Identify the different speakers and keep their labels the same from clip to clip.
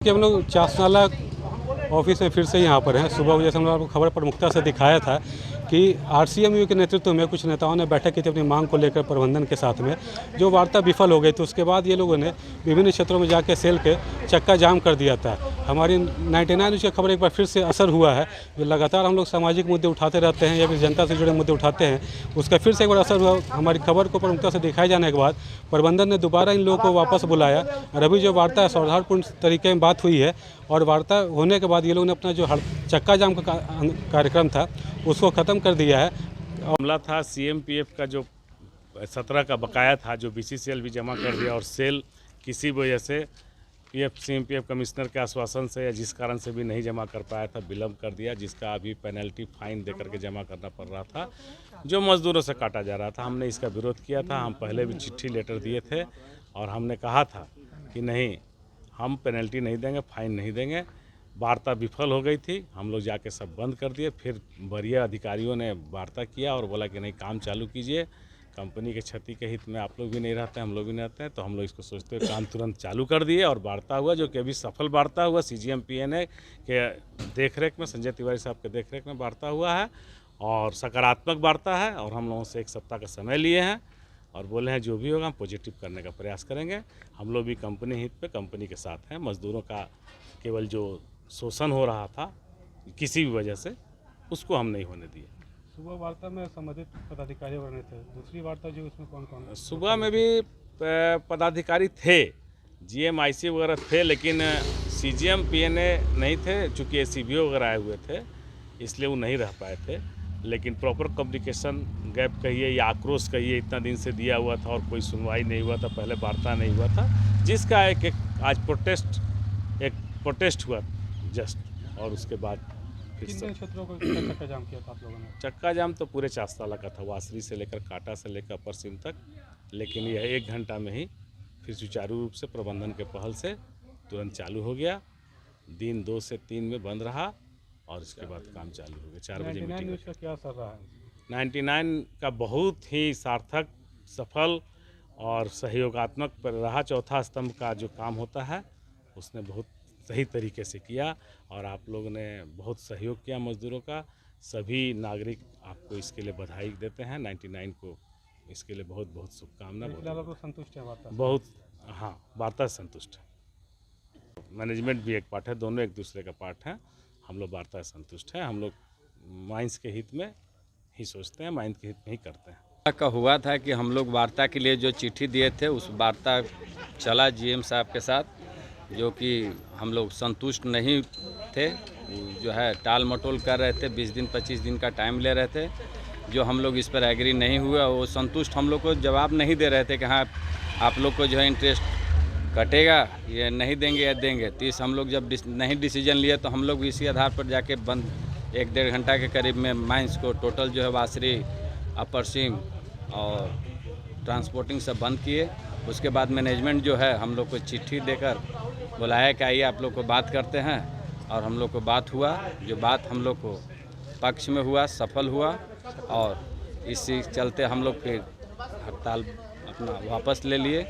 Speaker 1: कि हम लोग चासनाला ऑफिस में फिर से यहाँ पर हैं। सुबह जैसे हम लोग आपको खबर प्रमुखता से दिखाया था कि आरसीएमयू के नेतृत्व में कुछ नेताओं ने बैठक की थी अपनी मांग को लेकर प्रबंधन के साथ में, जो वार्ता विफल हो गई। तो उसके बाद ये लोगों ने विभिन्न क्षेत्रों में जाकर सेल के चक्का जाम कर दिया था। हमारी 99 न्यूज़ की खबर एक बार फिर से असर हुआ है। जो लगातार हम लोग सामाजिक मुद्दे उठाते रहते हैं या फिर जनता से जुड़े मुद्दे उठाते हैं, उसका फिर से एक बार असर हुआ। हमारी खबर को प्रमुखता से दिखाए जाने के बाद प्रबंधन ने दोबारा इन लोगों को वापस बुलाया और अभी जो वार्ता है सौहार्दपूर्ण तरीके में बात हुई है। और वार्ता होने के बाद ये लोगों ने अपना जो चक्का जाम का कार्यक्रम था उसको ख़त्म कर दिया है।
Speaker 2: मामला था सीएमपीएफ का जो 17 का बकाया था, जो बीसीसीएल भी जमा कर दिया और सेल किसी वजह से सीएमपीएफ कमिश्नर के आश्वासन से या जिस कारण से भी नहीं जमा कर पाया था, विलम्ब कर दिया, जिसका अभी पेनल्टी फाइन दे करके जमा करना पड़ रहा था, जो मज़दूरों से काटा जा रहा था। हमने इसका विरोध किया था। हम पहले भी चिट्ठी लेटर दिए थे और हमने कहा था कि नहीं, हम पेनल्टी नहीं देंगे, फाइन नहीं देंगे। वार्ता विफल हो गई थी, हम लोग जाके सब बंद कर दिए। फिर वरीय अधिकारियों ने वार्ता किया और बोला कि नहीं, काम चालू कीजिए, कंपनी के क्षति के हित में आप लोग भी नहीं रहते हैं, हम लोग भी नहीं रहते हैं। तो हम लोग इसको सोचते हुए काम तुरंत चालू कर दिए और वार्ता हुआ, जो कि अभी सफल वार्ता हुआ। CGM-PNA के देखरेख में, संजय तिवारी साहब के देखरेख में वार्ता हुआ है और सकारात्मक वार्ता है। और हम लोगों से 1 सप्ताह का समय लिए हैं और बोले हैं जो भी होगा हम पॉजिटिव करने का प्रयास करेंगे। हम लोग भी कंपनी हित पे कंपनी के साथ हैं। मज़दूरों का केवल जो शोषण हो रहा था किसी भी वजह से, उसको हम नहीं होने दिए।
Speaker 1: सुबह वार्ता में संबंधित पदाधिकारी बने थे। दूसरी वार्ता जो उसमें कौन कौन?
Speaker 2: सुबह में भी पदाधिकारी थे, GM-IC वगैरह थे, लेकिन CGM-PNA नहीं थे, चूँकि ACBO वगैरह आए हुए थे, इसलिए वो नहीं रह पाए थे। लेकिन प्रॉपर कम्युनिकेशन गैप कहिए या आक्रोश कहिए, इतना दिन से दिया हुआ था और कोई सुनवाई नहीं हुआ था, पहले वार्ता नहीं हुआ था, जिसका एक आज प्रोटेस्ट हुआ जस्ट। और उसके बाद फिर
Speaker 1: किन क्षेत्रों को चक्का जाम किया था आप लोगों ने?
Speaker 2: चक्का जाम तो पूरे चासताला का था, वासरी से लेकर काटा से लेकर अपर सिम तक। लेकिन यह 1 घंटा में ही फिर सुचारू रूप से प्रबंधन के पहल से तुरंत चालू हो गया। दिन 2 से 3 में बंद रहा और इसके बाद काम चालू हो गया। 4 बजे मीटिंग।
Speaker 1: का क्या असर रहा है?
Speaker 2: 99 का बहुत ही सार्थक, सफल और सहयोगात्मक रहा। चौथा स्तंभ का जो काम होता है उसने बहुत सही तरीके से किया और आप लोगों ने बहुत सहयोग किया मज़दूरों का। सभी नागरिक आपको इसके लिए बधाई देते हैं। 99 को इसके लिए बहुत बहुत शुभकामना।
Speaker 1: संतुष्ट है वार्ता?
Speaker 2: बहुत, हाँ, वार्ता से संतुष्ट है। मैनेजमेंट भी एक पार्ट है, दोनों एक दूसरे का पार्ट है। हम लोग वार्ता से संतुष्ट हैं। हम लोग माइंस के हित में ही सोचते हैं, माइंस के हित में ही करते हैं।
Speaker 3: का हुआ था कि हम लोग वार्ता के लिए जो चिट्ठी दिए थे, उस वार्ता चला GM साहब के साथ, जो कि हम लोग संतुष्ट नहीं थे। जो है टाल मटोल कर रहे थे, 20 दिन 25 दिन का टाइम ले रहे थे। जो हम लोग इस पर एग्री नहीं हुआ, वो संतुष्ट हम लोग को जवाब नहीं दे रहे थे कि हाँ आप लोग को जो है इंटरेस्ट कटेगा, ये नहीं देंगे या देंगे। तो इस हम लोग जब नहीं डिसीजन लिए तो हम लोग इसी आधार पर जाके बंद 1-1.5 घंटा के करीब में माइंस को टोटल जो है वासरी, अपर सिम और ट्रांसपोर्टिंग सब बंद किए। उसके बाद मैनेजमेंट जो है हम लोग को चिट्ठी देकर बुलाया कि आइए आप लोग को बात करते हैं। और हम लोग को बात हुआ, जो बात हम लोग को पक्ष में हुआ, सफल हुआ और इसी चलते हम लोग फिर हड़ताल अपना वापस ले लिए,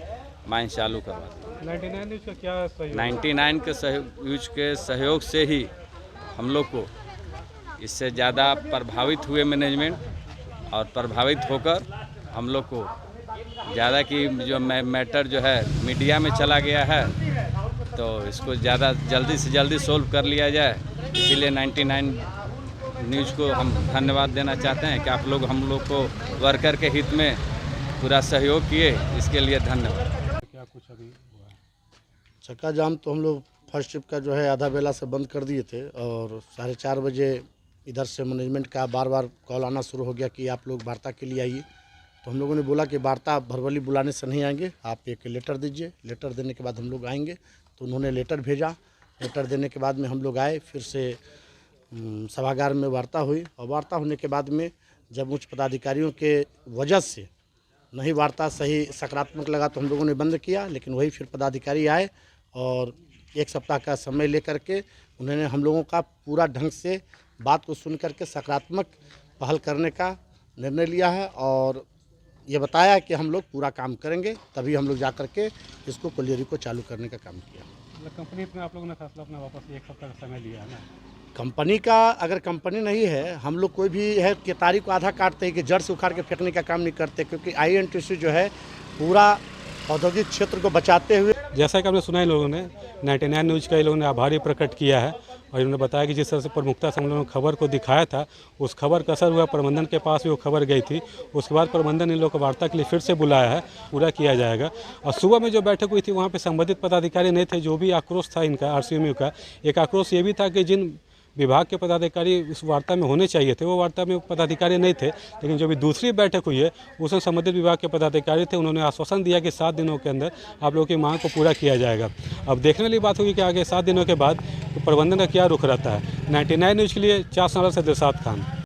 Speaker 3: माइंस चालू करवा दिया।
Speaker 1: 99 न्यूज़ का क्या सहयोग?
Speaker 3: 99 के सहयोग से ही हम लोग को इससे ज़्यादा प्रभावित हुए मैनेजमेंट, और प्रभावित होकर हम लोग को ज़्यादा की जो मैटर जो है मीडिया में चला गया है, तो इसको ज़्यादा जल्दी से जल्दी सोल्व कर लिया जाए। इसीलिए 99 न्यूज़ को हम धन्यवाद देना चाहते हैं कि आप लोग हम लोग को वर्कर के हित में पूरा सहयोग किए, इसके लिए धन्यवाद।
Speaker 1: क्या कुछ अभी हुआ है?
Speaker 4: चक्का जाम तो हम लोग फर्स्ट शिफ्ट का जो है आधा बेला से बंद कर दिए थे और 4:30 बजे इधर से मैनेजमेंट का बार बार कॉल आना शुरू हो गया कि आप लोग वार्ता के लिए आइए। तो हम लोगों ने बोला कि वार्ता वर्बली बुलाने से नहीं आएंगे, आप एक लेटर दीजिए, लेटर देने के बाद हम लोग आएंगे। तो उन्होंने लेटर भेजा। लेटर देने के बाद में हम लोग आए, फिर से सभागार में वार्ता हुई और वार्ता होने के बाद में जब उच्च पदाधिकारियों के वजह से नहीं वार्ता सही सकारात्मक लगा तो हम लोगों ने बंद किया। लेकिन वही फिर पदाधिकारी आए और 1 सप्ताह का समय लेकर के उन्होंने हम लोगों का पूरा ढंग से बात को सुन करके सकारात्मक पहल करने का निर्णय लिया है और ये बताया कि हम लोग पूरा काम करेंगे, तभी हम लोग जा कर के इसको कोलियरी को चालू करने का काम किया।
Speaker 1: कंपनी में आप लोगों ने फैसला अपना वापस 1 हफ्ता का समय लिया है ना।
Speaker 4: कंपनी का अगर कंपनी नहीं है, हम लोग कोई भी है केतारी को आधा काटते हैं कि जड़ से उखाड़ के फेंकने का काम नहीं करते, क्योंकि आईएनटीसी जो है पूरा औद्योगिक क्षेत्र को बचाते हुए।
Speaker 1: जैसा कि आपने सुना, इन लोगों ने 99 न्यूज़ का इन लोगों ने आभारी प्रकट किया है और इन्होंने बताया कि जिस तरह से प्रमुखता से हम लोगों ने खबर को दिखाया था, उस खबर का असर हुआ। प्रबंधन के पास भी वो खबर गई थी। उसके बाद प्रबंधन इन लोगों को वार्ता के लिए फिर से बुलाया है, पूरा किया जाएगा। और सुबह में जो बैठक हुई थी वहाँ पे संबंधित पदाधिकारी नहीं थे। जो भी आक्रोश था इनका आरसीएमयू का, एक आक्रोश ये भी था कि जिन विभाग के पदाधिकारी इस वार्ता में होने चाहिए थे, वो वार्ता में पदाधिकारी नहीं थे। लेकिन जो भी दूसरी बैठक हुई है उसमें संबंधित विभाग के पदाधिकारी थे। उन्होंने आश्वासन दिया कि 7 दिनों के अंदर आप लोगों की मांग को पूरा किया जाएगा। अब देखने वाली बात होगी कि आगे 7 दिनों के बाद प्रबंधन का क्या रुख रहता है। 99 न्यूज़ के लिए चासनाला से दिलशाद खान।